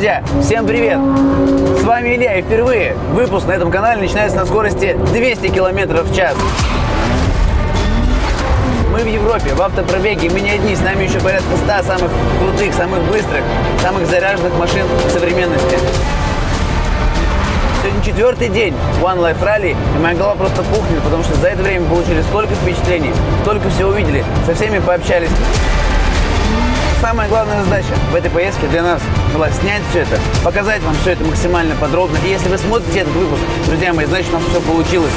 Друзья, всем привет! С вами Илья, и впервые выпуск на этом канале начинается на скорости 200 км в час. Мы в Европе, в автопробеге, мы не одни, с нами еще порядка 100 самых крутых, самых быстрых, самых заряженных машин современности. Сегодня 4-й день One Life Rally, и моя голова просто пухнет, потому что за это время мы получили столько впечатлений, столько всего увидели, со всеми пообщались. Самая главная задача в этой поездке для нас была снять все это, показать вам все это максимально подробно. И если вы смотрите этот выпуск, друзья мои, значит, у нас все получилось.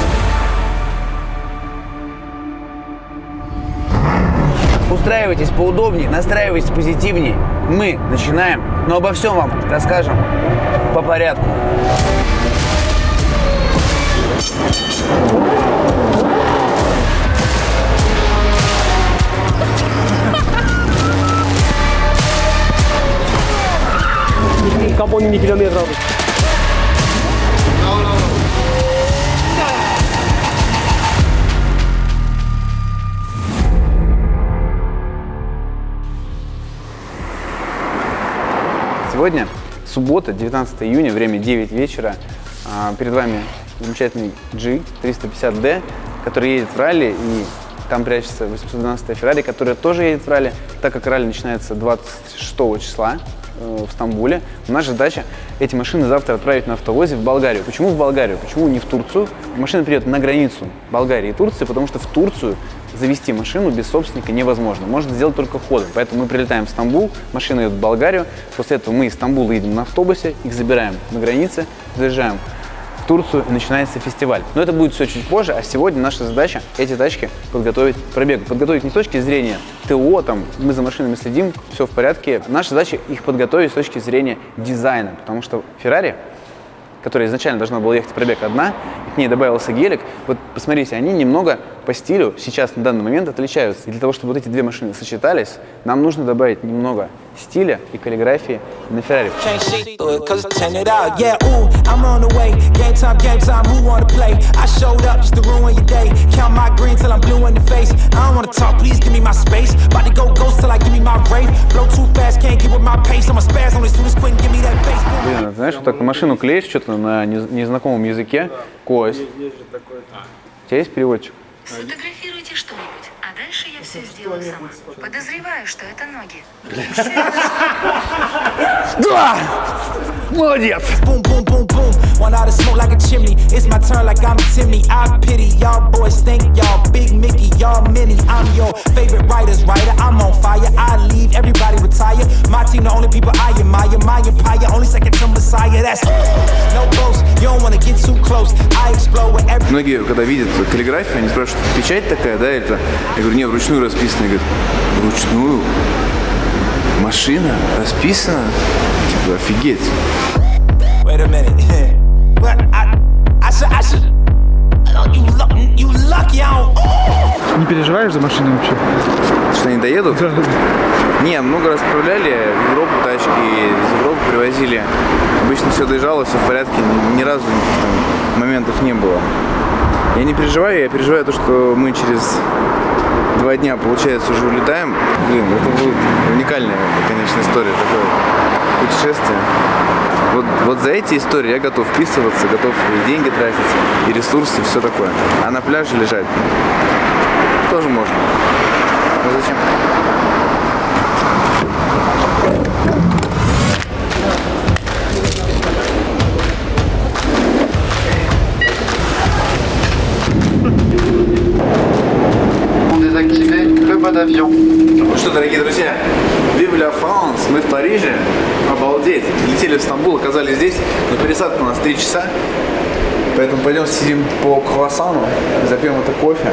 Устраивайтесь поудобнее, настраивайтесь позитивнее. Мы начинаем, но обо всем вам расскажем по порядку. Капоне не километров. Сегодня суббота, 19 июня, время 9 вечера. Перед вами замечательный G350D, который едет в ралли, и там прячется 812-я Ferrari, которая тоже едет в ралли, так как ралли начинается 26 числа в Стамбуле. Наша задача эти машины завтра отправить на автовозе в Болгарию. Почему в Болгарию? Почему не в Турцию? Машина придет на границу Болгарии и Турции, потому что в Турцию завести машину без собственника невозможно. Можно сделать только ходом. Поэтому мы прилетаем в Стамбул, машина идет в Болгарию. После этого мы из Стамбула едем на автобусе, их забираем на границе, заезжаем в Турцию, и начинается фестиваль. Но это будет все чуть позже, а сегодня наша задача эти тачки подготовить к пробегу. Подготовить не с точки зрения ТО, там, мы за машинами следим, все в порядке. Наша задача их подготовить с точки зрения дизайна, потому что Ferrari, которая изначально должна была ехать в пробег одна, и к ней добавился гелик, вот посмотрите, они немного по стилю сейчас на данный момент отличаются. И для того, чтобы вот эти две машины сочетались, нам нужно добавить немного стиля и каллиграфии на Ferrari. Блин, знаешь, вот так на машину клеишь что-то на незнакомом языке. Кость. У тебя есть переводчик? Сфотографируйте что-нибудь, а дальше я все сделаю сама. Подозреваю, что это ноги. Да! Молодец! Многие, когда видят каллиграфию, они спрашивают, печать такая, да, это? Я говорю, не, вручную расписано. Они говорят, вручную? Машина расписана? Типа, офигеть. Не переживаешь за машину вообще? Что, они доедут? Да. Не, много раз отправляли в Европу тачки, из Европы привозили. Обычно все доезжало, все в порядке, ни разу никаких там моментов не было. Я не переживаю, я переживаю то, что мы через 2 дня, получается, уже улетаем. Блин, это будет уникальная, конечно, история, такое путешествие. Вот за эти истории я готов вписываться, готов и деньги тратить, и ресурсы, и все такое. А на пляже лежать тоже можно. Но зачем? Ну что, дорогие друзья, Vive la France, мы в Париже, обалдеть, летели в Стамбул, оказались здесь, но пересадка у нас 3 часа, поэтому пойдем сидим по круассану, запьем это кофе,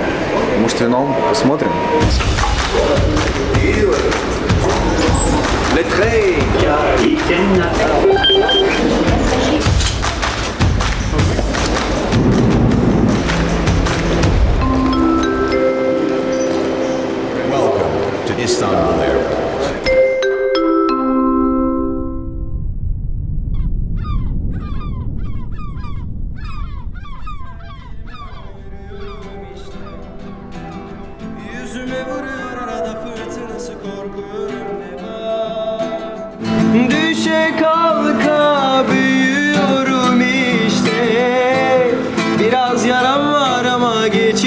может вином, посмотрим. Welcome to Istanbul Airport. Yüzüme vuruyor arada fırtınası korkuyorum ne var. Düşe kalka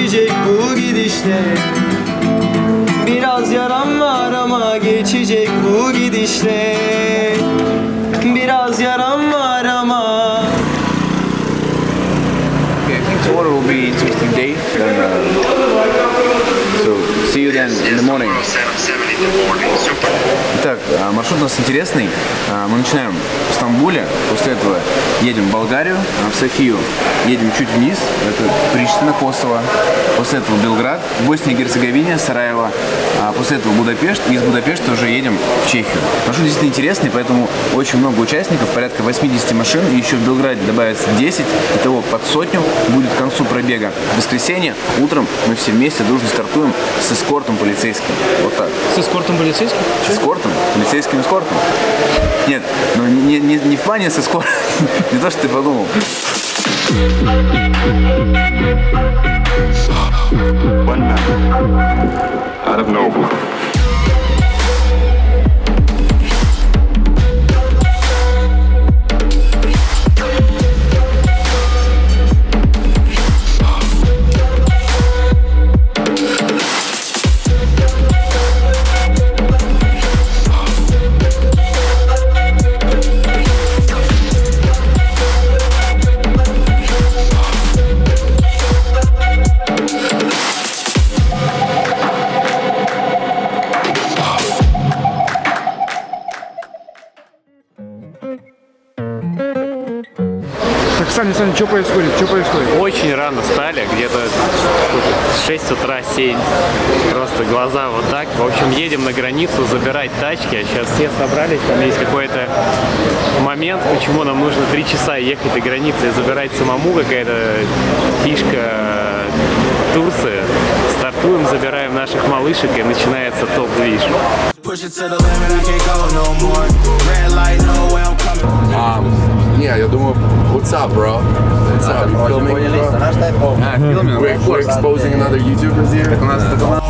geçecek bu gidişle. Biraz yaram var ama geçecek bu gidişle. Biraz yaram var ama. Okay, I think tomorrow will be an interesting day. So see you then in the morning. Итак, маршрут у нас интересный. Мы начинаем в Стамбуле, после этого едем в Болгарию, в Софию, едем чуть вниз, это Приштина, Косово, после этого Белград, Босния и Герцеговина, Сараево, после этого Будапешт, и из Будапешта уже едем в Чехию. Маршрут действительно интересный, поэтому очень много участников, порядка 80 машин, и еще в Белграде добавится 10, итого под сотню будет к концу пробега. В воскресенье утром мы все вместе дружно стартуем с эскортом полицейским. Вот так. С эскортом полицейским? С эскортом? Полицейским эскортом? Нет, ну не в плане с эскортом, не то, что ты подумал. One man out of nowhere. Саня, что происходит? Что происходит? Очень рано встали, где-то 6 утра, 7. Просто глаза вот так. В общем, едем на границу забирать тачки. А сейчас все собрались, там есть какой-то момент, почему нам нужно 3 часа ехать до границы и забирать самому, какая-то фишка Турции. Стартуем, забираем наших малышек и начинается топ-движ. Yeah, я думаю, what's up, bro? What's up? You filming, bro? We're exposing another YouTubers here. Так у нас это канал.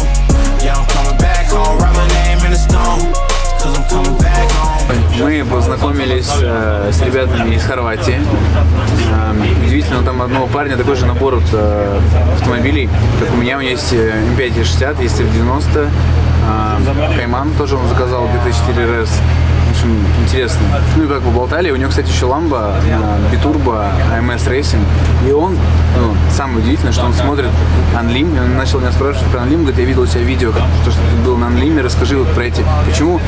Мы познакомились с ребятами из Хорватии. Удивительно, там одного парня такой же набор автомобилей, как у меня есть М5 E60, есть F90, Кайман тоже он заказал, GT4 RS. В общем, интересно. Ну и как поболтали. У него, кстати, еще ламба, битурбо, AMS Racing. И он, самое удивительное, что он смотрит Unlim. Он начал меня спрашивать про Unlim. Говорит, я видел у тебя видео, что ты был на Unlim. Расскажи вот про эти. Почему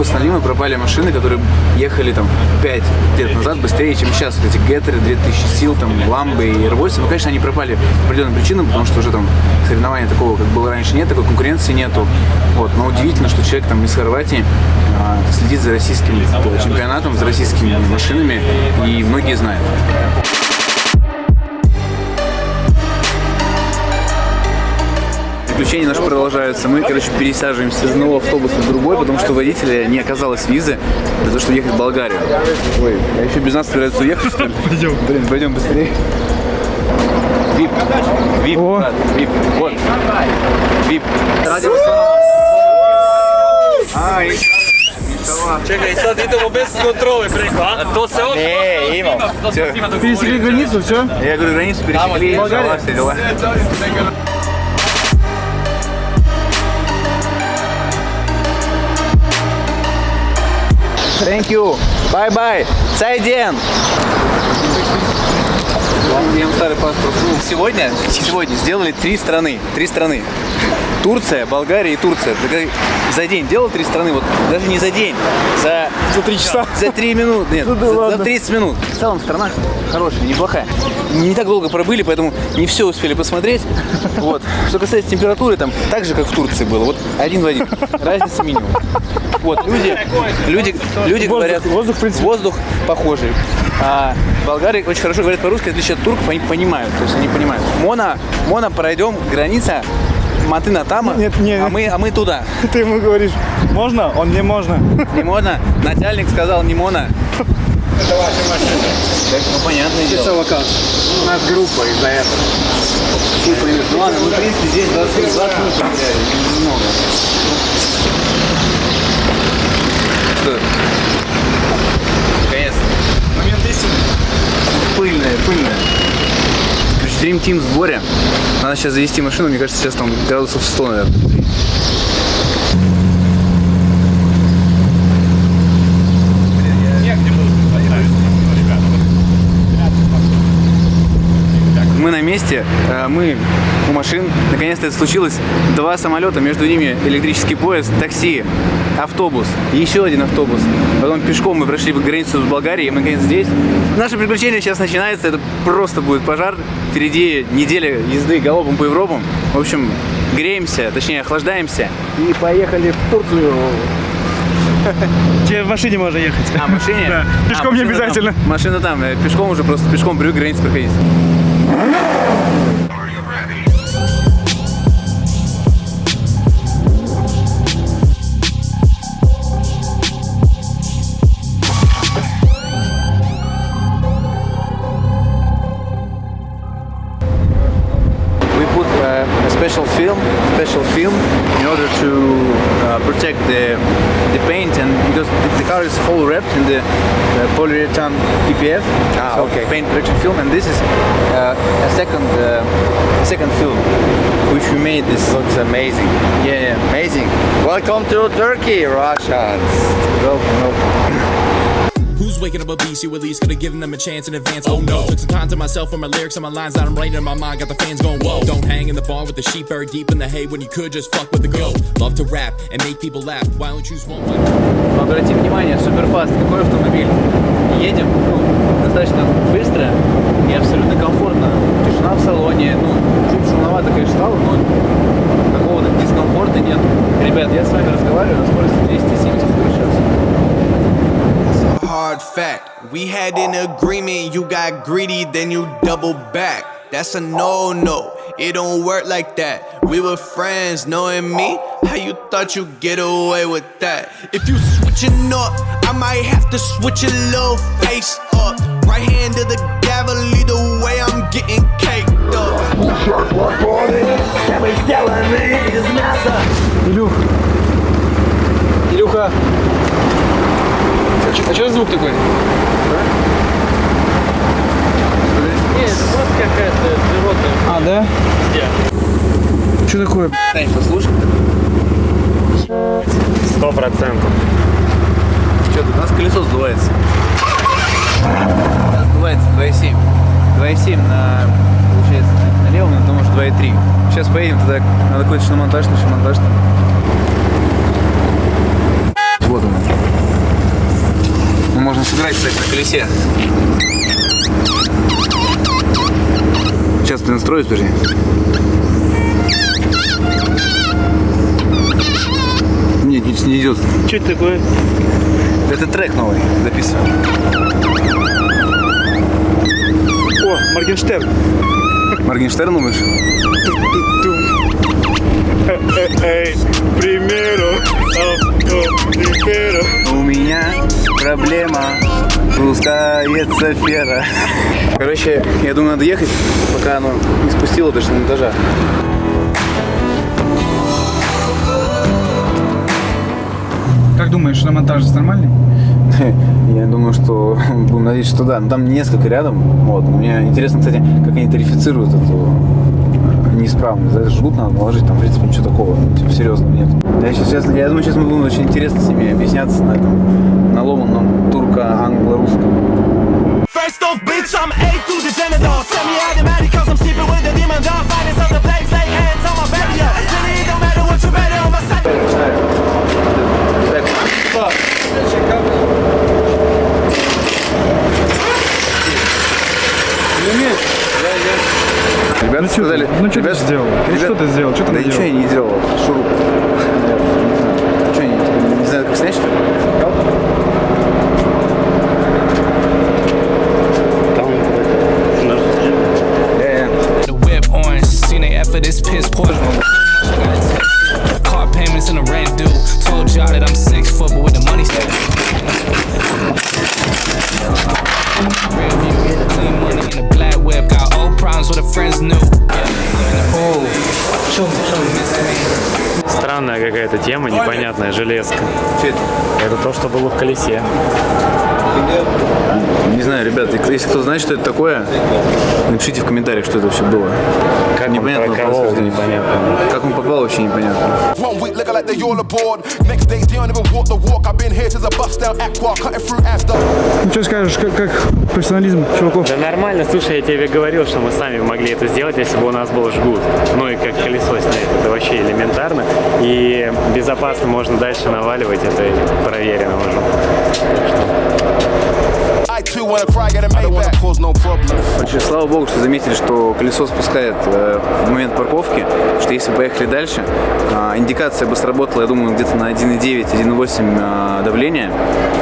с Unlim пропали машины, которые ехали там 5 лет назад быстрее, чем сейчас. Вот эти Геттеры, 2000 сил, там, ламбы и R8. Ну, конечно, они пропали по определенным причинам, потому что уже там соревнования такого, как было раньше, нет, такой конкуренции нету. Вот. Но удивительно, что человек там из Хорватии следит за российским чемпионатом, за российскими машинами, и многие знают. Приключения наши продолжаются. Мы, пересаживаемся из одного автобуса в другой, потому что у водителя не оказалось визы для того, чтобы ехать в Болгарию. Ой, а еще без нас собираются уехать, что ли? Пойдем. Блин, пойдем быстрее. Вип. Вип, брат, вип. Вот. Вип. Čekaj, sad idemo bez kontrole preko, a to se odmah... Не, имам. Пересекли границу, все? Я говорю, границу пересекли, все дела. Thank you. Bye-bye. Сайден. Я вам старый паспорт. Сегодня сделали 3 страны. 3 страны. Турция, Болгария и Турция. За день делал 3 страны, вот даже не за день, за 3 часа. За 3 минуты, нет, за 30 минут. В целом страна хорошая, неплохая. Не так долго пробыли, поэтому не все успели посмотреть. Вот. Что касается температуры, там так же, как в Турции было, вот один в один. Разница минимум. Вот, люди говорят, воздух похожий. А болгары очень хорошо говорят по-русски, в отличие от турков, они понимают, то есть они понимают. Мона, пройдем, граница, Матына там, а мы туда. Ты ему говоришь, можно? Он не можно. Не можно? Начальник сказал, не можно. Это ваша машина. Ну, понятное дело. Это локал. У нас группа из-за этого. Ну ладно, мы в принципе здесь 20 минут немного. Что? Конечно. Момент истины. Пыльная. Dream Team в сборе. Надо сейчас завести машину, мне кажется, сейчас там градусов 100, наверное. Мы на месте, мы у машин. Наконец-то это случилось. 2 самолета, между ними электрический поезд, такси, автобус, еще один автобус. Потом пешком мы прошли границу с Болгарией, и мы наконец здесь. Наше приключение сейчас начинается, это просто будет пожар. Впереди неделя езды галопом по Европам. В общем, греемся, точнее охлаждаемся и поехали в Турцию. Тебе в машине можно ехать. А, в машине? Да. Пешком не машина обязательно. Там. Машина там, пешком уже просто, пешком привык границу проходить. Special film in order to protect the paint, and because the car is whole wrapped in the polyurethane PPF, so okay. paint protection film, and this is a second film which we made. This Looks amazing. yeah. Amazing. Welcome to Turkey, Russians. Who's waking up a beast? You at least could have given them a chance in advance. Oh no, took some time to myself for my lyrics and my lines that I'm writing in my mind. Got the fans going, whoa. Don't hang in the barn with the sheep buried deep in the hay when you could just fuck with the goat. Love to rap and make people laugh. Why don't choose one? Обрати внимание, суперфаст, какой автомобиль. Едем достаточно быстро и абсолютно комфортно. Тишина в салоне, чуть шумновато, конечно, стало, но какого-то дискомфорта нет. Ребят, я с вами разговариваю на скорости 270 в час. Hard fact, we had an agreement, you got greedy, then you double back. That's a no-no, it don't work like that. We were friends, knowing me, how you thought you'd get away with that? If you switching up, I might have to switch a little face up. Right hand to the gavel, either way I'm getting caked up. Илюха. А что за звук такой? Нет, это просто какая-то животное. А, да? Что такое? Тань, послушай. 100%. Что тут? У нас колесо сдувается. Сдувается 2,7. 2,7 на, получается, налево, на том, что 2,3. Сейчас поедем туда, надо какой-то шиномонтаж, там. Вот он. Можно сыграть, кстати, на колесе. Сейчас ты настроишь, подожди. Нет, не идет. Что это такое? Это трек новый записан. О, Моргенштерн. Моргенштерн, думаешь? Эй, примеру, У меня проблема, спускается фера. Короче, я думаю, надо ехать, пока оно не спустило до шиномонтажа. Как думаешь, на монтаж нормальный? Я думаю, что будем надеяться, что да. Но там несколько рядом. Вот. Мне интересно, кстати, как они тарифицируют эту неисправность. За это жгут надо наложить, там, в принципе, ничего такого, типа, серьезного нет. Я думаю, сейчас мы будем очень интересно с ними объясняться на этом наломанном турко-англо-русском. First off, bitch, I'm A through the genital. Send me automatic cause I'm sleeping with the demon dog. Fighting on the blades like hands on my back. Really, it don't matter what you better on my side. Ребята сказали... Ну что ты сделал? Ну что ты сделал? Что ты Да ничего я не делал. Шуруп. Что, не знаю, как снять, что ли? The whip orange, seen they effort, this piss poor. Car payments and the rent due. Told y'all that I'm 6 foot, but with the money stack. Real view, clean money in a black whip. Got old problems with the friends new. Странная какая-то тема, непонятная железка. Что это? Это то, что было в колесе. Не знаю, ребят, если кто знает, что это такое, напишите в комментариях, что это вообще было. Как непонятно, он проколол, непонятно. Как он попал, вообще непонятно. One week looking like they all aboard. Next day they don't even walk the walk. I've been here since I bust down Aqua, cutting through Astor. Ну что скажешь, как профессионализм чуваков? Да нормально, слушай, я тебе говорил, что мы сами могли это сделать, если бы у нас был жгут. Ну и как колесо снять, это вообще элементарно. И безопасно можно дальше наваливать, это проверено уже. I too wanna cry, get a Maybach. Cause no problems. Вообще, слава богу, что заметили, что колесо спускает в момент парковки, потому что если поехали дальше, индикация бы сработала, я думаю, где-то на 1,9, 1,8 давления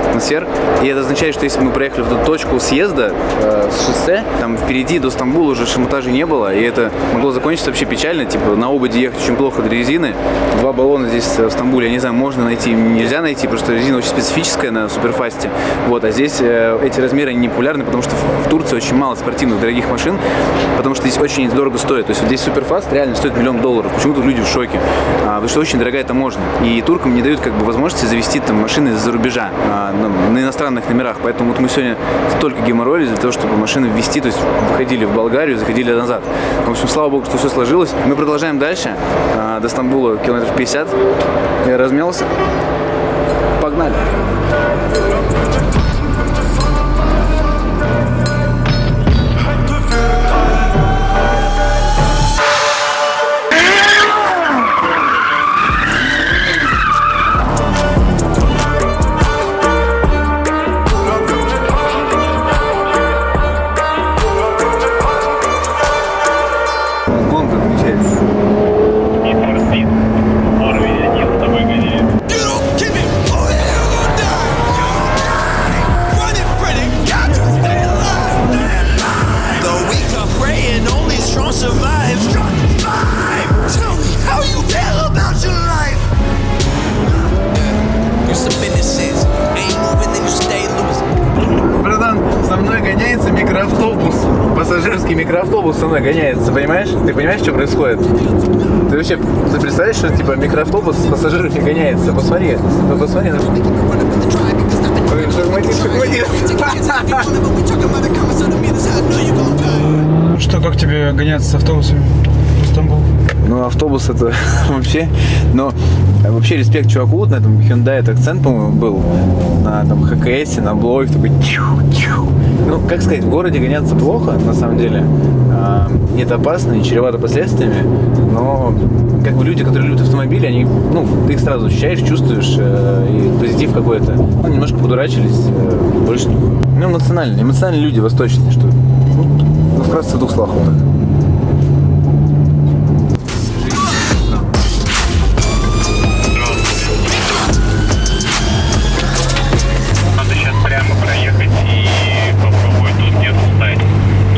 атмосфер. И это означает, что если мы проехали в эту точку съезда с шоссе, там впереди до Стамбула уже шамотажа не было, и это могло закончиться вообще печально, типа на ободе ехать очень плохо до резины. 2 баллона здесь в Стамбуле, я не знаю, можно найти, нельзя найти, потому что резина очень специфическая на суперфасте. Вот, а здесь эти размеры не популярны, потому что в Турции очень мало спортивных дорогих машин, потому что здесь очень дорого стоит. То есть вот здесь суперфаст реально стоит $1 миллион. Почему-то люди в шоке, потому что очень дорогая таможня. И туркам не дают как бы возможности завести там машины из-за рубежа на иностранных номерах. Поэтому вот мы сегодня столько геморроились для того, чтобы машины ввести, то есть выходили в Болгарию, заходили назад. В общем, слава богу, что все сложилось. Мы продолжаем дальше. До Стамбула километров 50. Я размялся. Погнали. Гонка намечается. Братан, со мной гоняется микроавтобус. Пассажирский микроавтобус со мной гоняется, понимаешь? Ты понимаешь, что происходит? Ты вообще, ты представляешь, что типа микроавтобус с пассажирами гоняется? Посмотри, посмотри. Что, как тебе гоняться с автобусами по Стамбулу? Ну, автобус это вообще, но вообще респект чуваку, на этом Hyundai это акцент, по-моему, был, на там ХКС, на Блоев, такой чух-чух. Ну, как сказать, в городе гоняться плохо, на самом деле, это опасно и чревато последствиями, но как бы люди, которые любят автомобили, они, ну, ты их сразу ощущаешь, чувствуешь, и позитив какой-то, ну, немножко подурачились, больше, ну, эмоциональные люди восточные, что, ну, вкратце в 2 словах вот так.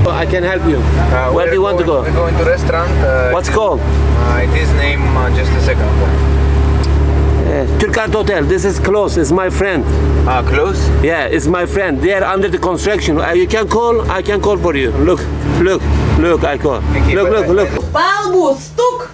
I can help you. Where do you want to go? We're going to restaurant. What's called? It is name just a second. Turkart Hotel. This is close. It's my friend. Close? Yeah, it's my friend. They are under the construction. You can call. I can call for you. Look. I call. Okay, Look. Балбу, стук!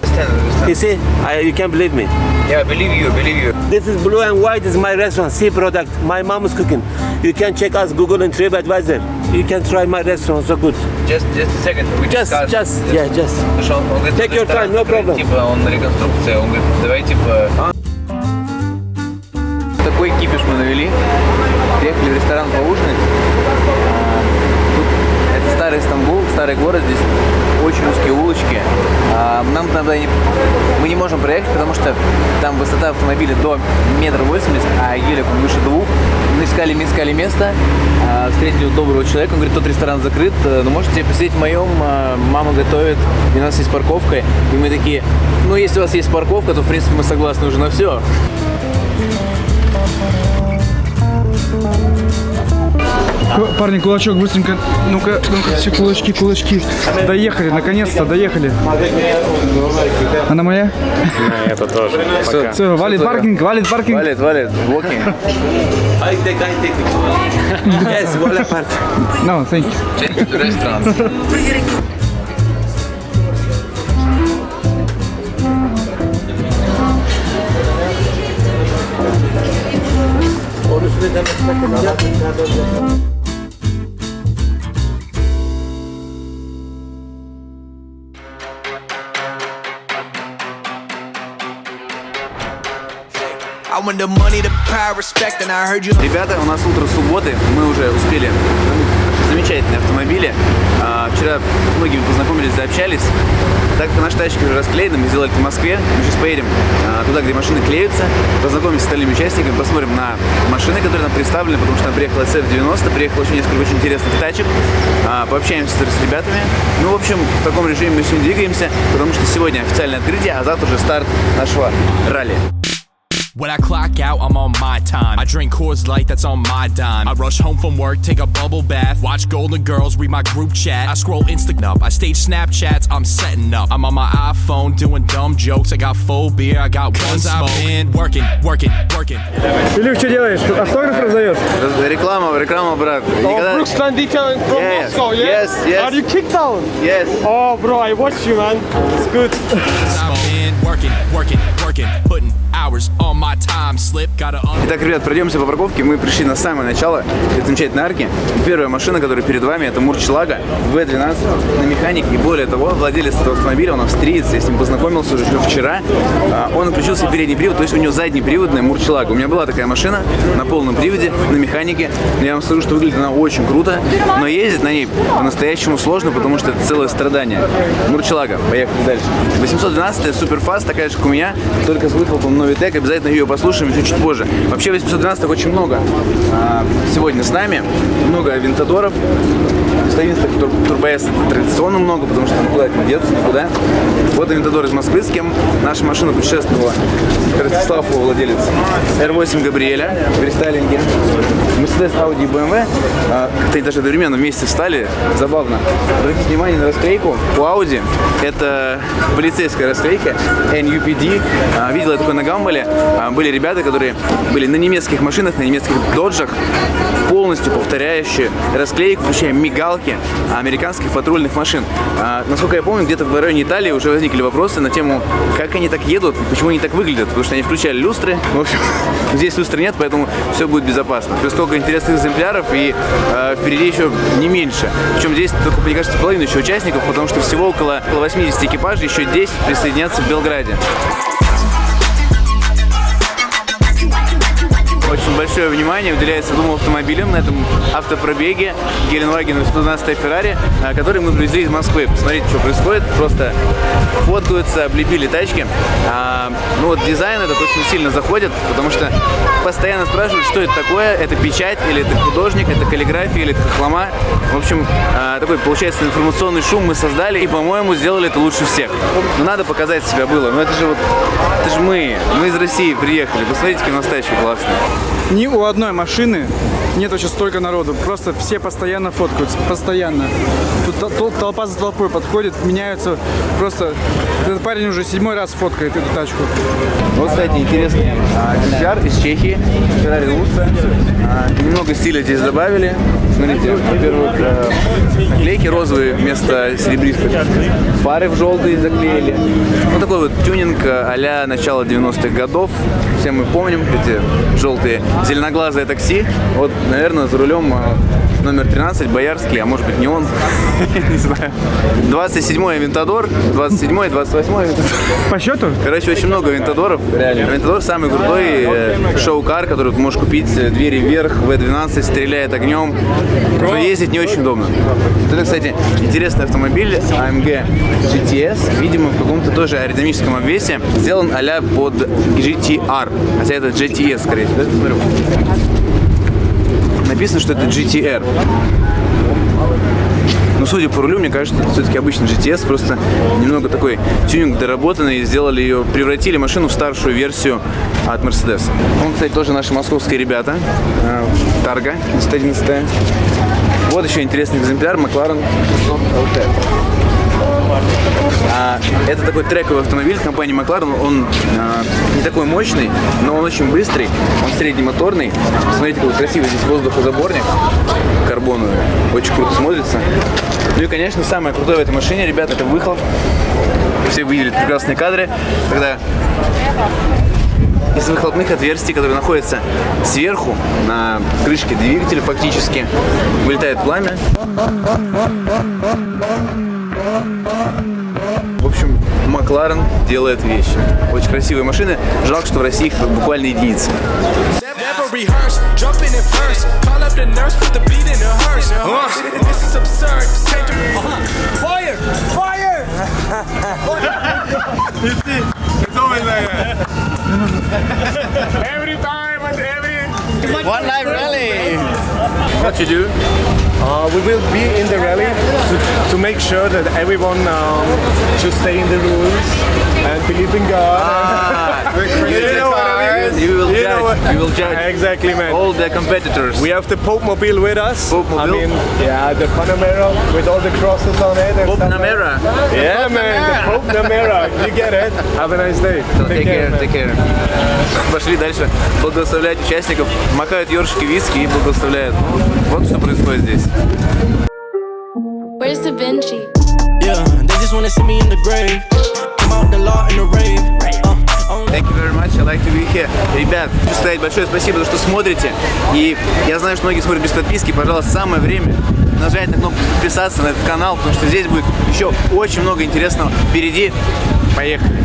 You see? You can't believe me. Yeah, I believe you. This is blue and white. Is my restaurant. Sea product. My mom is cooking. You can check us Google and TripAdvisor. You can try my restaurant. So good. Just a second. Just. Он говорит, Take your time, no problem. Типа, он на реконструкции. Он говорит, давай, типа... Такой кипиш мы навели. Приехали в ресторан поужинать. Тут это старый Стамбул, старый город. Здесь очень узкие улочки. Нам туда мы не можем проехать, потому что там высота автомобиля до 1,80 м, а гелик он выше 2. Мы искали место, встретили доброго человека, он говорит, тот ресторан закрыт, но можете посидеть в моем, мама готовит, и у нас есть парковка. И мы такие, ну если у вас есть парковка, то в принципе мы согласны уже на все. Парни, кулачок быстренько. Ну-ка, все кулачки. Доехали, наконец-то доехали. Она моя? Это тоже. Пока. Все, валит паркинг. Валит, walking. I take. Yes, валит парк. No, thank you. Change to restaurant. I want the money, the power, respect, and I heard you. Ребята, у нас утро субботы, мы уже успели замечательные автомобили. Вчера многими познакомились, заобщались. Так как наши тачки уже расклеены, мы сделали это в Москве. Мы сейчас поедем туда, где машины клеются, познакомимся с остальными участниками, посмотрим на машины, которые нам представлены, потому что нам приехала SF90, приехало очень несколько очень интересных тачек. Пообщаемся с ребятами. Ну, в общем, в таком режиме мы сегодня двигаемся, потому что сегодня официальное открытие, а завтра уже старт нашего ралли. When I clock out, I'm on my time. I drink Coors Light, that's on my dime. I rush home from work, take a bubble bath, watch Golden Girls, read my group chat. I scroll Instagram, I stage Snapchats, I'm setting up. I'm on my iPhone doing dumb jokes. I got full beer, I got one smoke. I've been working. Илюх, что делаешь? Автограф раздаешь? Реклама, брат. Brooksland Detailing from Moscow, yeah? Yes. Are you kicked down? Yes. Oh, bro, I watch you, man. It's good. I've been working, putting hours on my time slip. Итак, ребят, пройдемся по парковке. Мы пришли на самое начало этой замечательной арки. Первая машина, которая перед вами, это Мурчелага V12 на механике. И более того, владелец этого автомобиля, он австриец, я с ним познакомился уже вчера. Он включил себе передний привод, то есть у него заднеприводная Мурчелага. У меня была такая машина на полном приводе, на механике. Я вам скажу, что выглядит она очень круто, но ездить на ней по-настоящему сложно, потому что это целое страдание. Мурчелага, поехали дальше. 812 Суперфаст, такая же, как у меня, только с выхлопом Novitec. Обязательно ее послушаем чуть позже. Вообще 812 очень много сегодня с нами. Много Авентадоров. 111 Турбо-С традиционно много, потому что куда это деться, никуда. Вот Авентадор из Москвы, с кем наша машина путешествовала. Ростислав, владелец R8 Габриэля в рестайлинге. Mercedes, Audi и BMW. Как-то они даже одновременно вместе встали. Забавно. Обратите внимание на расклейку. У Audi это полицейская расклейка NUPD. Видел я такой на Гамболе. Были ребята, которые были на немецких машинах, на немецких доджах, полностью повторяющие расклейку, включая мигалки американских патрульных машин. Насколько я помню, где-то в районе Италии уже возникли вопросы на тему, как они так едут, почему они так выглядят, потому что они включали люстры. В общем, здесь люстры нет, поэтому все будет безопасно. Плюс столько интересных экземпляров, и впереди еще не меньше. Причем здесь только, мне кажется, половина еще участников, потому что всего около 80 экипажей, еще 10 присоединятся в Белграде. Очень большое внимание уделяется двум автомобилям на этом автопробеге. Геленваген и 112 Феррари, которые мы привезли из Москвы. Посмотрите, что происходит. Просто фоткаются, облепили тачки. Ну вот дизайн этот очень сильно заходит, потому что постоянно спрашивают, что это такое. Это печать, или это художник, это каллиграфия, или это хохлома. В общем, такой, получается, информационный шум мы создали и, по-моему, сделали это лучше всех. Но надо показать себя было. Но это же вот, это же мы из России приехали. Посмотрите, какие у нас тачки классные. Ни у одной машины нет вообще столько народу. Просто все постоянно фоткаются. Постоянно. Тут толпа за толпой подходит, меняются. Просто этот парень уже 7-й раз фоткает эту тачку. Вот, кстати, интересный экземпляр из Чехии. Феррари Луца. Немного стиля здесь добавили. Смотрите, во-первых, наклейки розовые вместо серебристых. Фары в желтые заклеили. Вот такой вот тюнинг а-ля начала 90-х годов. Все мы помним эти желтые зеленоглазое такси. Вот, наверное, за рулем номер 13, Боярский, а может быть не он, не знаю. 27-й Авентадор, 27-й, 28-й Авентадор. По счету? Короче, очень много Авентадоров. Авентадор самый крутой шоу-кар, который ты можешь купить, двери вверх, V12, стреляет огнем. Но ездить не очень удобно. Это, кстати, интересный автомобиль, AMG GTS, видимо, в каком-то тоже аэродинамическом обвесе, сделан а-ля под GTR, хотя это GTS, скорее всего. Смотрю. Написано, что это GTR. Но судя по рулю, мне кажется, это все-таки обычный GTS, просто немного такой тюнинг доработанный, и сделали ее, превратили машину в старшую версию от Mercedes. Он, кстати, тоже наши московские ребята. Тарга 111. Вот еще интересный экземпляр, McLaren LT. Это такой трековый автомобиль компании McLaren. Он не такой мощный, но он очень быстрый. Он среднемоторный. Смотрите, какой красивый здесь воздухозаборник карбоновый. Очень круто смотрится. Ну и, конечно, самое крутое в этой машине, ребята, это выхлоп. Все видели прекрасные кадры, когда из выхлопных отверстий, которые находятся сверху, на крышке двигателя фактически, вылетает пламя. В общем, Макларен делает вещи. Очень красивые машины. Жалко, что в России их буквально единицы. One night rally. What you do? We will be in the rally to make sure that everyone should stay in the rules and believe in God. You know what I mean? You will judge. Exactly, man. All the competitors. We have the Pope Mobile with us. Pope Mobile? I mean, yeah, the Panamera with all the crosses on it. Pope Namera. Yeah, man, the Pope Namera. You get it. Have a nice day. Take care, take care. Пошли дальше благословлять участников. Макают ёршики виски и благословляют. Вот что происходит здесь. Where's Da Vinci? Yeah, they just wanna see me in the grave. Come out the law in the rave. Thank you very much, I like to be here. Ребят, хочу сказать большое спасибо за то, что смотрите. И я знаю, что многие смотрят без подписки. Пожалуйста, самое время нажать на кнопку подписаться на этот канал, потому что здесь будет еще очень много интересного впереди. Поехали!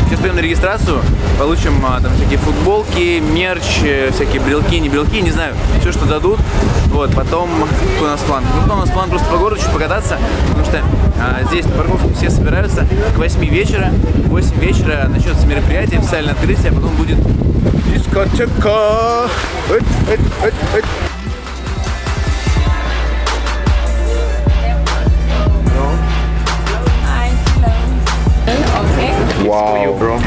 Сейчас пойдем на регистрацию, получим там всякие футболки, мерч, всякие брелки, не брелки, не знаю, все, что дадут. Вот, потом, какой у нас план? Ну, потом у нас план просто по городу чуть покататься, потому что здесь на парковке все собираются к 8 вечера. В 8 вечера начнется мероприятие, официальное открытие, а потом будет дискотека. Вау, бро.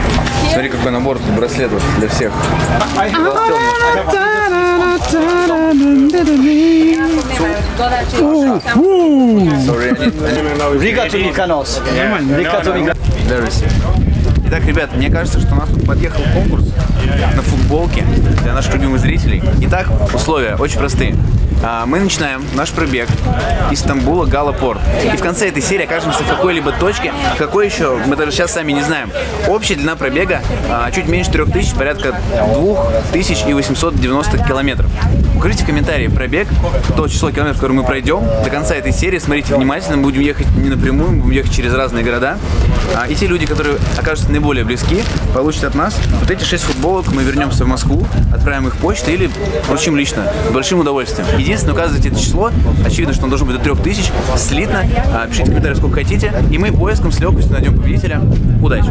Смотри, какой набор браслетов для всех. Итак, ребят, мне кажется, что у нас тут подъехал конкурс на футболке для наших любимых зрителей. Итак, условия очень простые. Мы начинаем наш пробег из Стамбула Галапорт. И в конце этой серии окажемся в какой-либо точке, в какой еще, мы даже сейчас сами не знаем. Общая длина пробега чуть меньше 3000, порядка 2890 километров. Укажите в комментарии пробег, то число километров, которые мы пройдем до конца этой серии. Смотрите внимательно, мы будем ехать не напрямую, мы будем ехать через разные города. И те люди, которые окажутся наиболее близки, получат от нас вот эти 6 футболок. Мы вернемся в Москву, отправим их почтой или вручим лично, с большим удовольствием. Единственное, указывайте это число, очевидно, что он должен быть до 3000, слитно. Пишите в комментариях, сколько хотите, и мы поиском с легкостью найдем победителя. Удачи!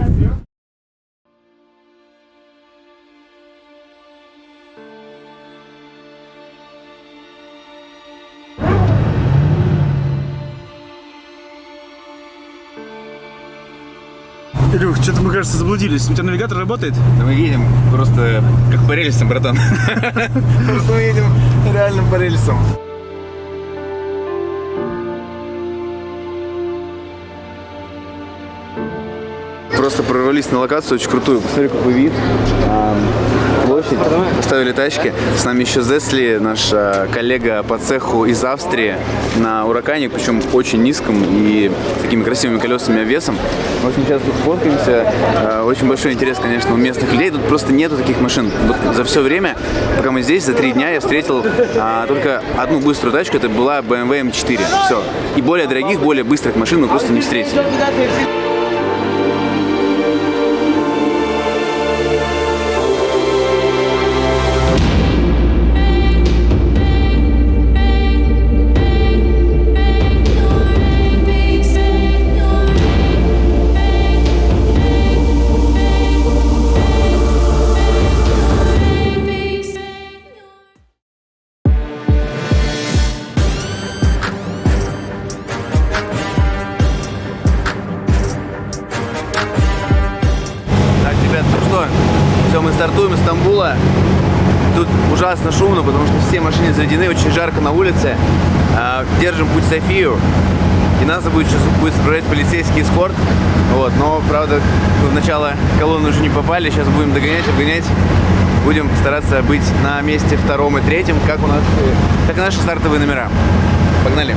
Илюх, что-то, мы, кажется, заблудились. У тебя навигатор работает? Да мы едем просто как по рельсам, братан. Просто мы едем реально по рельсам. Просто прорвались на локацию очень крутую. Посмотри, какой вид. Площадь. Поставили тачки. С нами еще Зесли, наш коллега по цеху из Австрии, на Уракане, причем очень низком и такими красивыми колесами обвесом. В общем, сейчас тут фоткаемся. Очень большой интерес, конечно, у местных людей. Тут просто нету таких машин. Вот за все время, пока мы здесь, за 3 дня я встретил только одну быструю тачку. Это была BMW M4. Все. И более дорогих, более быстрых машин мы просто не встретили. Все, мы стартуем из Стамбула. Тут ужасно шумно, потому что все машины заведены, очень жарко на улице. Держим путь в Софию. И нас будет сопровождать полицейский эскорт. Вот, но, правда, в начало колонны уже не попали. Сейчас будем догонять, обгонять. Будем стараться быть на месте 2-м и 3-м, как наши стартовые номера. Погнали!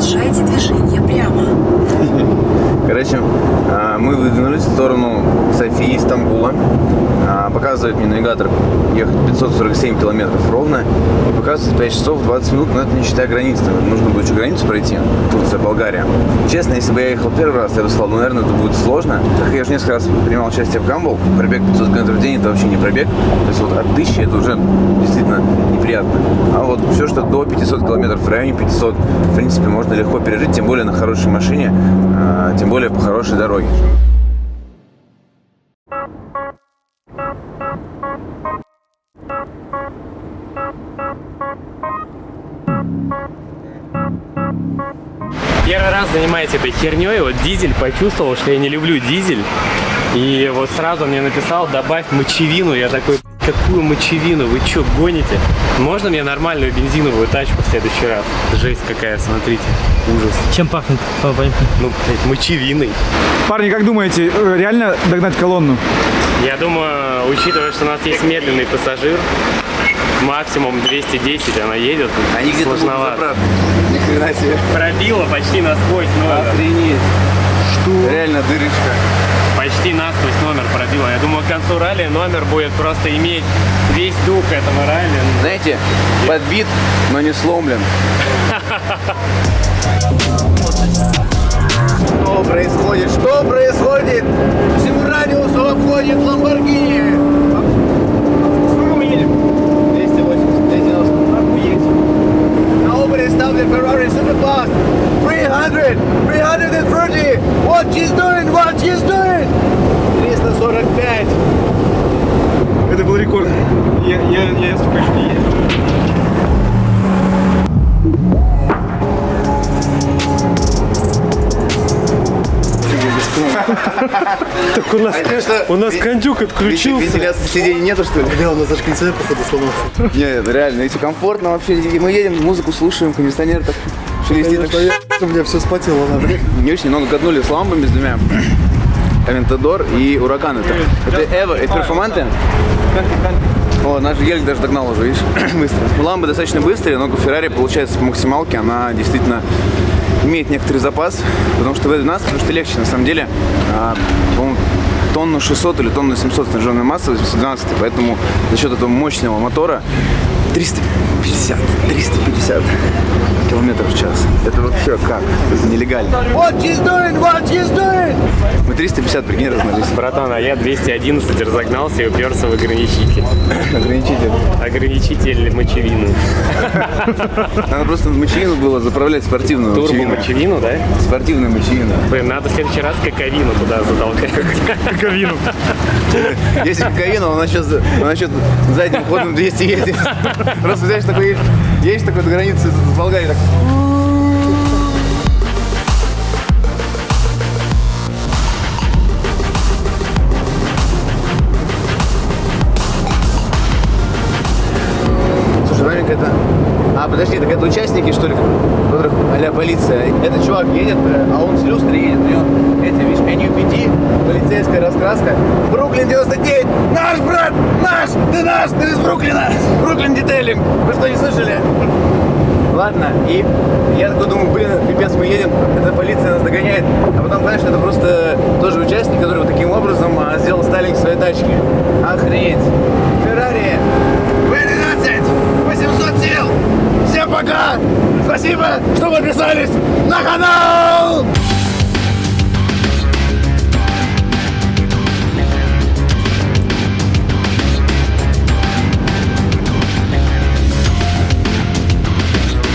Продолжайте движение прямо. Короче, мы выдвинулись в сторону Софии, Стамбула. Показывает мне навигатор ехать 547 километров ровно. И показывает 5 часов 20 минут, но это не считая границы. Нужно будет еще границу пройти. Турция, Болгария. Честно, если бы я ехал первый раз, я бы сказал, ну, наверное, это будет сложно. Так как я уже несколько раз принимал участие в Гамбл, пробег 500 километров в день, это вообще не пробег. То есть вот от 1000 это уже действительно неприятно. А вот все, что до 500 километров, в районе 500, в принципе, можно легко пережить, тем более на хорошей машине, тем более по хорошей дороге. Первый раз занимаюсь этой херней, вот Дизель почувствовал, что я не люблю дизель. И вот сразу мне написал, добавь мочевину. Я такой, какую мочевину? Вы что, гоните? Можно мне нормальную бензиновую тачку в следующий раз? Жесть какая, смотрите. Ужас. Чем пахнет? Ну, блядь, мочевиной. Парни, как думаете, реально догнать колонну? Я думаю, учитывая, что у нас есть медленный пассажир, максимум 210 она едет. Они где-то сложновато. Ни хрена себе. Пробила почти насквозь номер. Охренеть. Что? Реально дырочка. Почти насквозь номер пробила. Я думаю, к концу ралли номер будет просто иметь весь дух этого ралли. Знаете, подбит, но не сломлен. Что происходит? Что происходит? Всему радиусу обходит Ламборгини. Сколько мы едем? 280, 290. Nobody stopped the Ferrari super fast. 300, 330. What she's doing? What she's doing? 345. Это был рекорд. Я столько еще не ездил. Так у нас кондюк отключился. Вентиляции сидений нету, что ли? Да, у нас даже кондиционер, походу, сломался. Нет, реально, если комфортно вообще. И мы едем, музыку слушаем, кондиционер так шелестит. У меня все спотело. Не очень немного катнули с ламбами, с двумя. Авентадор и Ураган. Это Эва, это перформанты. О, наш гелик даже догнал уже, видишь, быстро. Ламбы достаточно быстрые, но Феррари получается по максималке, она действительно имеет некоторый запас, потому что V12, потому что легче на самом деле, по-моему, тонну 600 или тонну 700 снаряженной массы 812, поэтому за счет этого мощного мотора 350 километров в час. Это вообще как? Это нелегально. What she's doing? What she's doing? Мы 350, прикинь, размались. Братан, а я 211 разогнался и уперся в ограничитель. Ограничитель? Ограничитель мочевины. Надо просто мочевину было заправлять спортивную мочевину. Турбо-мочевину, да? Спортивную мочевину. Блин, надо в следующий раз коковину туда затолкать. Коковину. Если коковину, она сейчас задним ходом 200 едет. Просто знаешь, такой едешь такой до границы с Болгарией, так. Слушай, маленько это... подожди, так это участники, что ли, которых а-ля полиция. Этот чувак едет, а он с люстры едет. У него, эти, видишь, NUPD, полицейская раскраска. Бруклин 99, наш брат, наш, ты из Бруклина. Бруклин детейлинг. Вы что, не слышали? Ладно, и я такой думаю, блин, пипец, мы едем, эта полиция нас догоняет. А потом, знаешь, это просто тоже участник, который вот таким образом сделал стайлинг своей тачки. Охренеть. Феррари V12, 800 сил. Всем пока! Спасибо, что подписались на канал!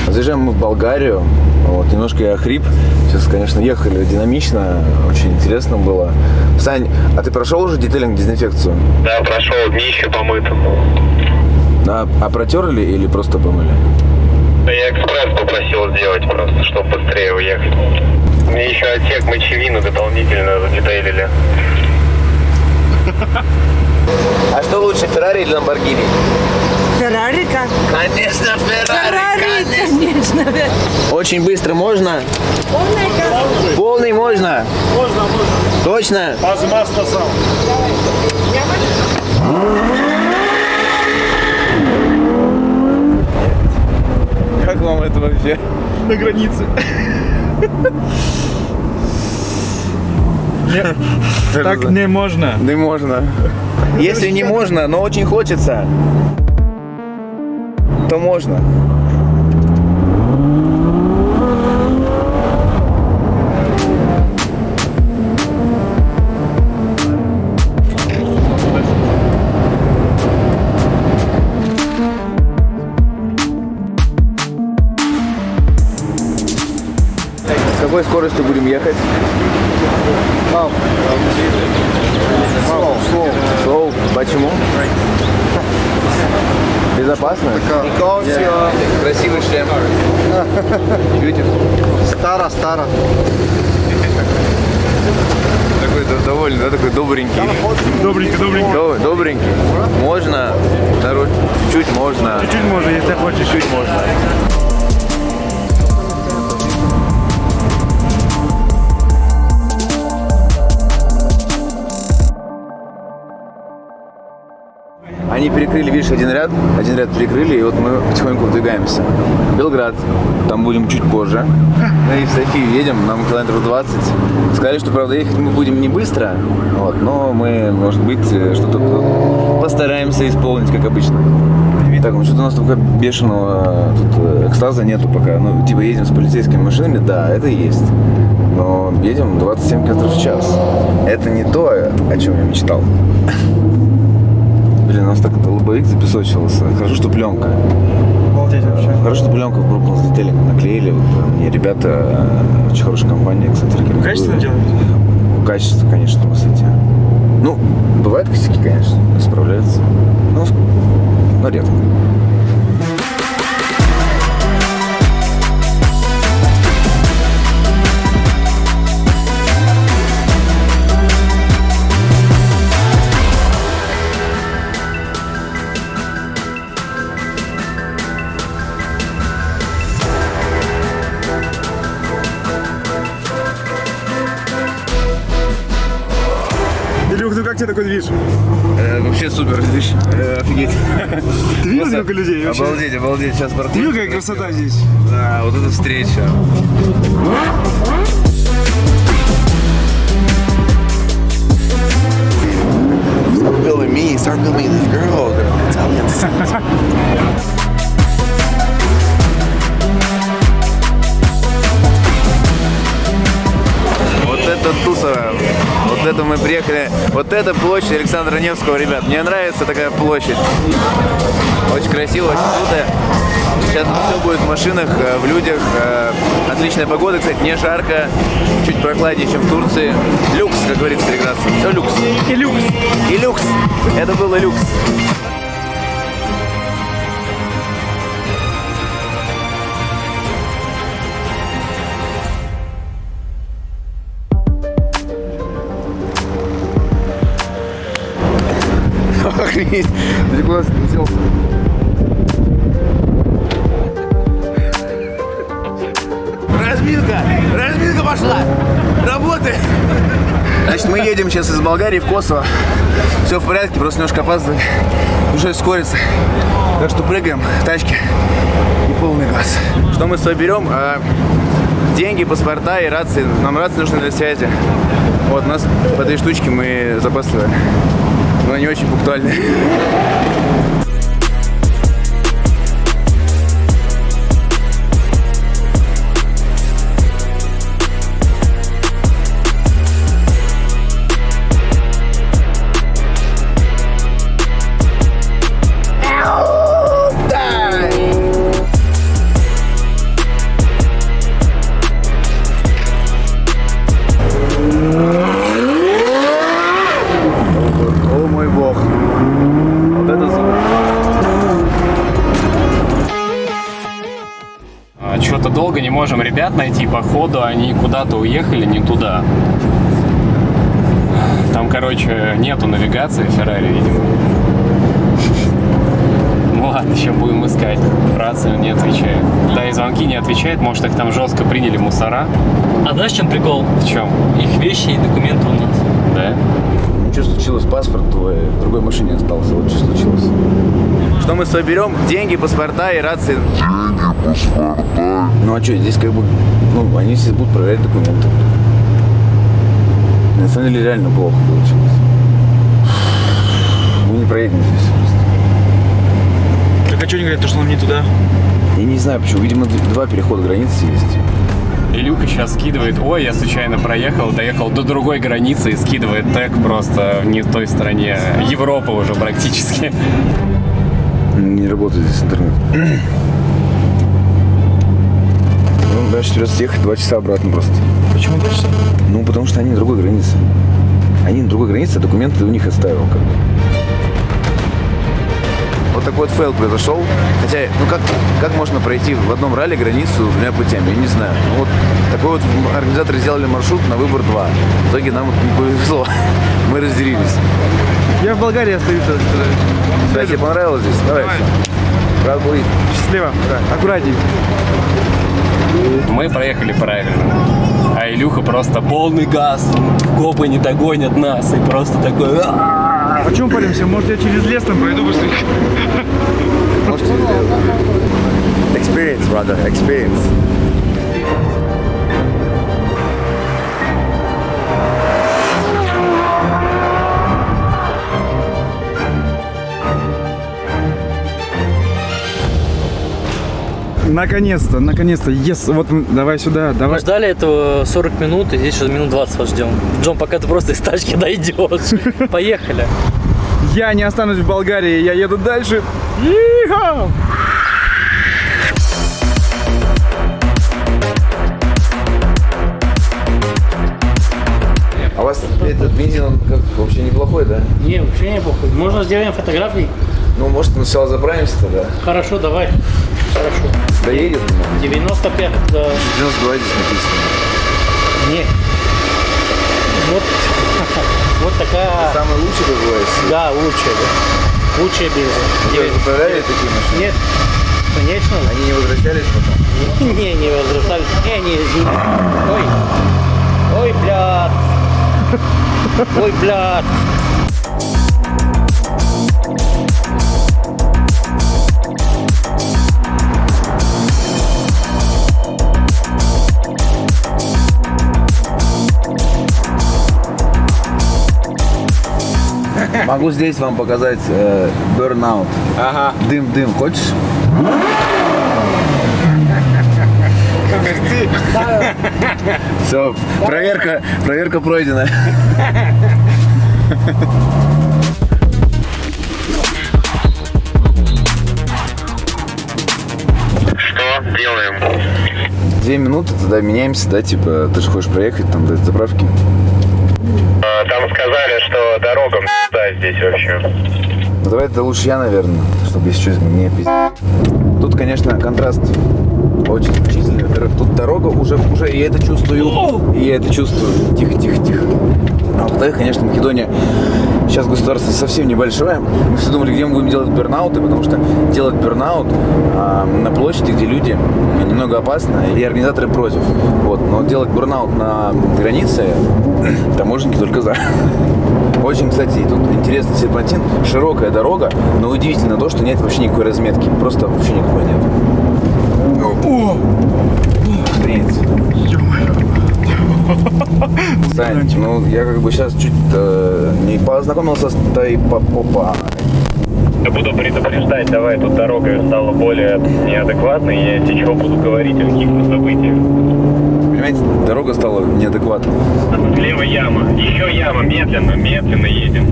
Заезжаем мы в Болгарию. Вот, немножко я охрип. Сейчас, конечно, ехали динамично. Очень интересно было. Сань, а ты прошел уже детейлинг, дезинфекцию? Да, прошел. Днище помыто. А протерли или просто помыли? Да я экспресс попросил сделать просто, чтобы быстрее уехать. Мне еще отсек мочевину дополнительно задетейлили. А что лучше, Феррари или Ламборгини? Феррари как? Конечно, Феррари, конечно. Очень быстро можно? Полный можно? Можно. Точно? Пазмаста сам. Как вам это вообще? на границе. Так не можно. Не можно. Если не можно, но очень хочется, то можно. С какой скоростью будем ехать? Slow. Почему? Безопасно? Красивый шлем. Beautiful. Стара. Такой довольный, да, такой добренький. Добренький. Можно? Чуть-чуть можно. Чуть-чуть можно, если хочешь. Чуть-чуть можно. Они перекрыли, видишь, один ряд перекрыли, и вот мы потихоньку выдвигаемся. Белград, там будем чуть позже. Мы в Софию едем, нам километров 20. Сказали, что, правда, ехать мы будем не быстро, вот, но мы, может быть, что-то постараемся исполнить, как обычно. Так, ну что-то у нас такого бешеного тут экстаза нету пока. Ну, типа едем с полицейскими машинами, да, это есть. Но едем 27 км в час. Это не то, о чем я мечтал. Блин, у нас так лобовик запесочился. Хорошо, что пленка. Обалдеть вообще. Хорошо, что пленку в Brooklyn детейлинг наклеили. Вот, мне ребята, очень хорошая компания, кстати, рекомендую. Качественно делают? Качество, конечно, мы с этим. Ну, бывают косяки, конечно, справляются. Но редко. Илюх, ну как тебе такой движ? Вообще супер, движ. Офигеть. Ты видел, сколько людей? Вообще? Обалдеть. Сейчас Ты видел, какая красота здесь? Да, вот эта встреча. Start filming me. Start filming this girl. Italian. Вот это тусово. Вот это мы приехали. Вот это площадь Александра Невского, ребят. Мне нравится такая площадь. Очень красиво, очень круто. Сейчас все будет в машинах, в людях. Отличная погода, кстати, не жарко. Чуть прохладнее, чем в Турции. Люкс, как говорит Цареградцев. Все люкс. И люкс. И люкс. Это было люкс. Охренеть. Ты куда слетелся? Разминка пошла! Работает! Значит, мы едем сейчас из Болгарии в Косово. Все в порядке, просто немножко опаздываем. Уже ускорится. Так что прыгаем в тачке и полный газ. Что мы с собой берем? Деньги, паспорта и рации. Нам рации нужны для связи. Вот, у нас по 2 штучки мы запасливые. Но не очень пунктуальные. О мой бог. Вот это звук. Что-то долго не можем ребят найти, походу они куда-то уехали не туда. Там, короче, нету навигации Ferrari, видимо. Ну ладно, еще будем искать. Рация не отвечает. Да, и звонки не отвечает, может их там жестко приняли мусора. А знаешь, в чем прикол? В чем? Их вещи и документы у нас. Да? Что случилось? Паспорт твой в другой машине остался. Вот что случилось. Что мы с собой берем? Деньги, паспорта и рации. Ну а что, здесь как бы, ну, они все будут проверять документы. На самом деле реально плохо получилось. Мы не проедем здесь просто. Так а что они говорят, то, что нам не туда? Я не знаю почему, видимо, 2 перехода границы есть. Илюха сейчас скидывает, ой, я случайно проехал, доехал до другой границы и скидывает тег просто не в той стороне, Европа уже практически. Не работает здесь интернет. Ну, дальше придется ехать 2 часа обратно просто. Почему 2 часа? Ну, потому что они на другой границе. Они на другой границе, а документы у них оставил как бы. Вот такой вот фейл произошел. Хотя, ну как можно пройти в одном ралли границу 2 путями? Я не знаю. Ну, вот такой вот организаторы сделали маршрут на выбор 2. В итоге нам вот не повезло. Мы разделились. Я в Болгарии остаюсь. Да, тебе понравилось здесь? Давай. Рад был видеть. Счастливо. Да. Аккуратненько. Мы проехали правильно. А Илюха просто полный газ. Копы не догонят нас. И просто такой... А чем палимся? Может, я через лес там пройду быстрее? Может, через лес. Experience, brother. Experience. Наконец-то, yes, вот давай сюда, давай. Мы ждали этого 40 минут, и здесь уже минут 20 вас ждем. Джон, пока ты просто из тачки дойдешь. Поехали. Я не останусь в Болгарии, я еду дальше. Иха! А у вас этот бензин, он как, вообще неплохой, да? Не, вообще неплохой. Можно сделаем фотографии? Ну, может, мы сначала заправимся тогда? Хорошо, давай. Хорошо. Доедет? 95, да. 92 здесь написано. Не. Вот такая... Самый лучший, как говорится? Да, лучшая, да. Лучшая бензин. Вы заправляли такие машины? Нет, конечно. Они не возвращались потом? Не возвращались. Не, извини. Ой, блядь. Ой, блядь. Могу здесь вам показать burnout. Ага. Дым, хочешь? Все, проверка пройдена. Что делаем? 2 минуты, тогда меняемся, да, типа, ты же хочешь проехать там до этой заправки? Там сказали, что дорога здесь вообще. Ну давай это лучше я, наверное, чтобы если что, мне пиздец. Тут, конечно, контраст очень значительный. Во-первых, тут дорога уже, и я это чувствую, Тихо. А во-вторых, конечно, Македония сейчас государство совсем небольшое. Мы все думали, где мы будем делать бернауты, потому что делать бернаут на площади, где люди, немного опасно, и организаторы против. Вот. Но делать бернаут на границе таможенники только за. Очень, кстати, тут интересный серпантин, широкая дорога, но удивительно то, что нет вообще никакой разметки. Просто вообще никакой нет. Охренеть. Сань, ну я как бы сейчас чуть не познакомился с Тайпопа. Я буду предупреждать, давай, тут дорога стала более неадекватной, я тебе чего буду говорить о каких-то событиях. Понимаете, дорога стала неадекватной. Слева яма, еще яма, медленно едем.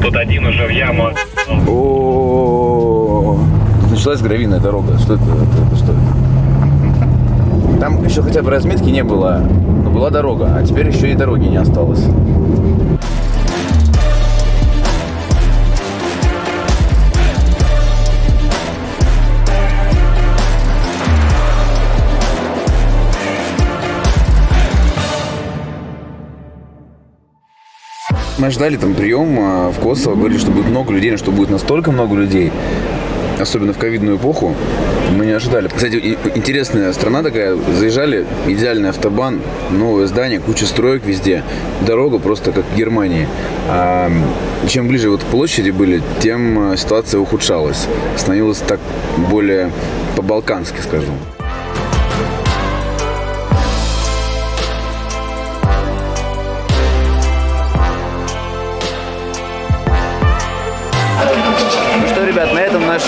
Тут один уже в яму. О, началась гравийная дорога. Что это? Что это? Там еще хотя бы разметки не было, но была дорога, а теперь еще и дороги не осталось. Мы ждали там прием в Косово, говорили, что будет много людей, но что будет настолько много людей. особенно в ковидную эпоху, мы не ожидали. Кстати, интересная страна такая. Заезжали, идеальный автобан, новое здание, куча строек везде. Дорога просто как в Германии. А чем ближе вот к площади были, тем ситуация ухудшалась. Становилась так более по-балкански, скажем. Ребят, на этом наш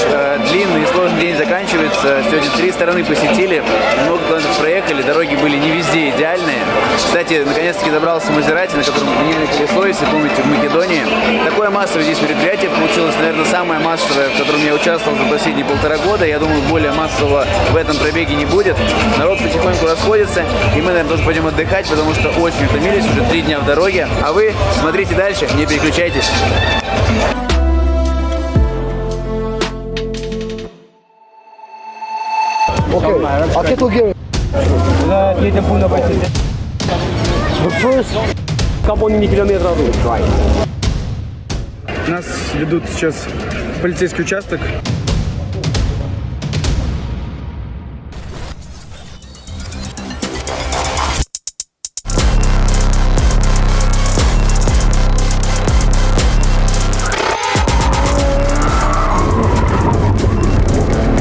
длинный и сложный день заканчивается. Сегодня 3 стороны посетили, много километров проехали, дороги были не везде идеальные. Кстати, наконец-таки добрался Мазерати, на котором гнили колесо, если помните, в Македонии. Такое массовое здесь мероприятие получилось, наверное, самое массовое, в котором я участвовал за последние 1,5 года. Я думаю, более массового в этом пробеге не будет. Народ потихоньку расходится, и мы, наверное, тоже пойдем отдыхать, потому что очень утомились, уже 3 дня в дороге. А вы смотрите дальше, не переключайтесь. Okay, I'll get to here. But first, couple километров. Нас ведут сейчас в полицейский участок.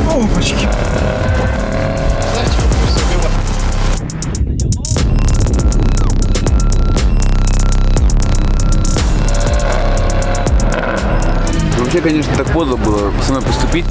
Опачки. Вообще, конечно, так подло было со мной поступить.